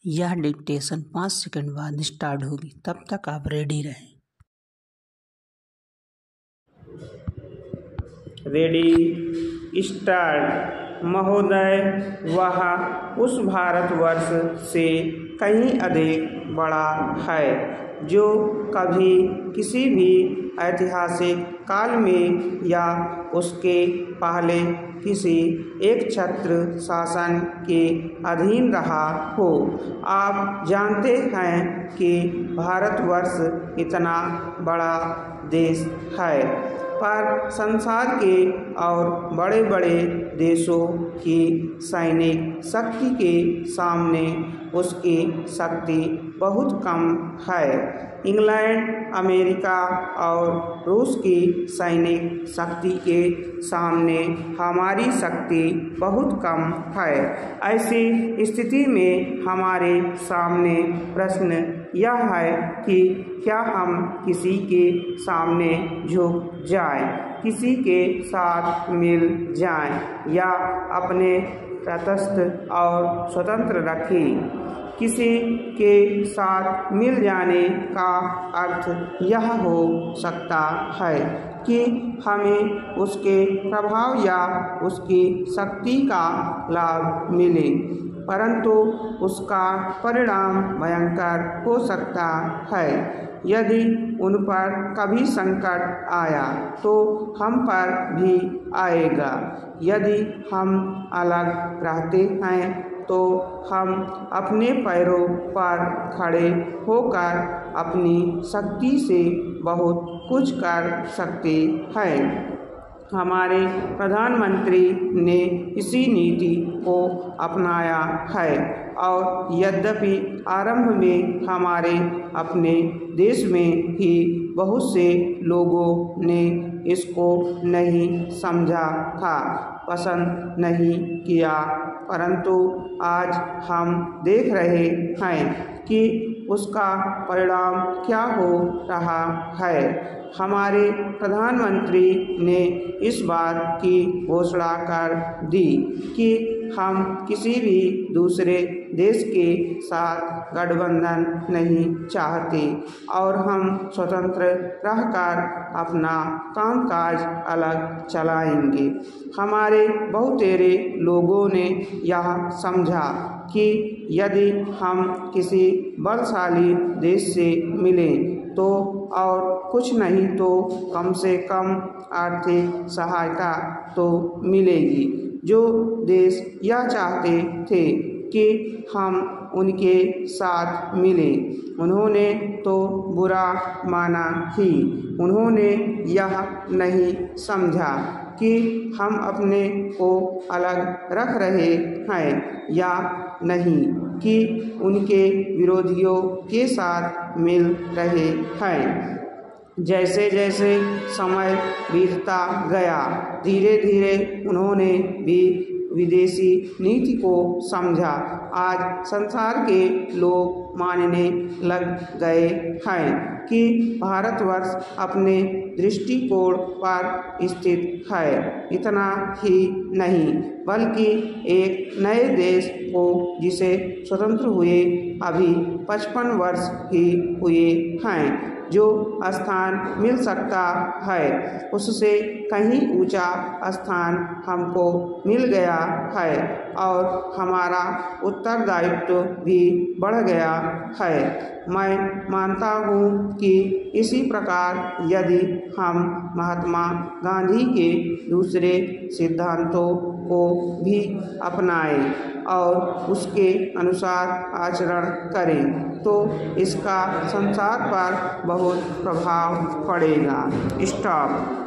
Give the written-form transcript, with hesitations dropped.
यह dictation 5 second बाद start होगी, तब तक आप रेडी रहें। Ready start. महोदय, वह उस भारतवर्ष से कहीं अधिक बड़ा है जो कभी किसी भी ऐतिहासिक काल में या उसके पहले किसी एक छत्र शासन के अधीन रहा हो। आप जानते हैं कि भारतवर्ष इतना बड़ा देश है, पर संसार के और बड़े बड़े देशों की सैनिक शक्ति के सामने उसकी शक्ति बहुत कम है। इंग्लैंड, अमेरिका और रूस की सैनिक शक्ति के सामने हमारी शक्ति बहुत कम है। ऐसी स्थिति में हमारे सामने प्रश्न यह है कि क्या हम किसी के सामने झुक जाएं, किसी के साथ मिल जाएं या अपने तटस्थ और स्वतंत्र रखें। किसी के साथ मिल जाने का अर्थ यह हो सकता है कि हमें उसके प्रभाव या उसकी शक्ति का लाभ मिले, परंतु उसका परिणाम भयंकर हो सकता है। यदि उन पर कभी संकट आया तो हम पर भी आएगा। यदि हम अलग रहते हैं तो हम अपने पैरों पर खड़े होकर अपनी शक्ति से बहुत कुछ कर सकते हैं। हमारे प्रधानमंत्री ने इसी नीति को अपनाया है और यद्यपि आरंभ में हमारे अपने देश में ही बहुत से लोगों ने इसको नहीं समझा था, पसंद नहीं किया, परंतु आज हम देख रहे हैं कि उसका परिणाम क्या हो रहा है। हमारे प्रधानमंत्री ने इस बात की घोषणा कर दी कि हम किसी भी दूसरे देश के साथ गठबंधन नहीं चाहते और हम स्वतंत्र रहकर अपना कामकाज अलग चलाएंगे। हमारे बहुतेरे लोगों ने यह समझा कि यदि हम किसी बलशाली देश से मिलें तो और कुछ नहीं तो कम से कम आर्थिक सहायता तो मिलेगी। जो देश यह चाहते थे कि हम उनके साथ मिलें, उन्होंने तो बुरा माना ही। उन्होंने यह नहीं समझा कि हम अपने को अलग रख रहे हैं या नहीं, कि उनके विरोधियों के साथ मिल रहे हैं। जैसे जैसे समय बीतता गया, धीरे धीरे उन्होंने भी विदेशी नीति को समझा। आज संसार के लोग मानने लग गए हैं कि भारतवर्ष अपने दृष्टिकोण पर स्थित है। इतना ही नहीं बल्कि एक नए देश को जिसे स्वतंत्र हुए अभी 55 वर्ष ही हुए हैं, जो स्थान मिल सकता है उससे कहीं ऊंचा स्थान हमको मिल गया है और हमारा उत्तरदायित्व भी बढ़ गया है। मैं मानता हूँ कि इसी प्रकार यदि हम महात्मा गांधी के दूसरे सिद्धांतों को भी अपनाएं और उसके अनुसार आचरण करें तो इसका संसार पर बहुत प्रभाव पड़ेगा। स्टॉप।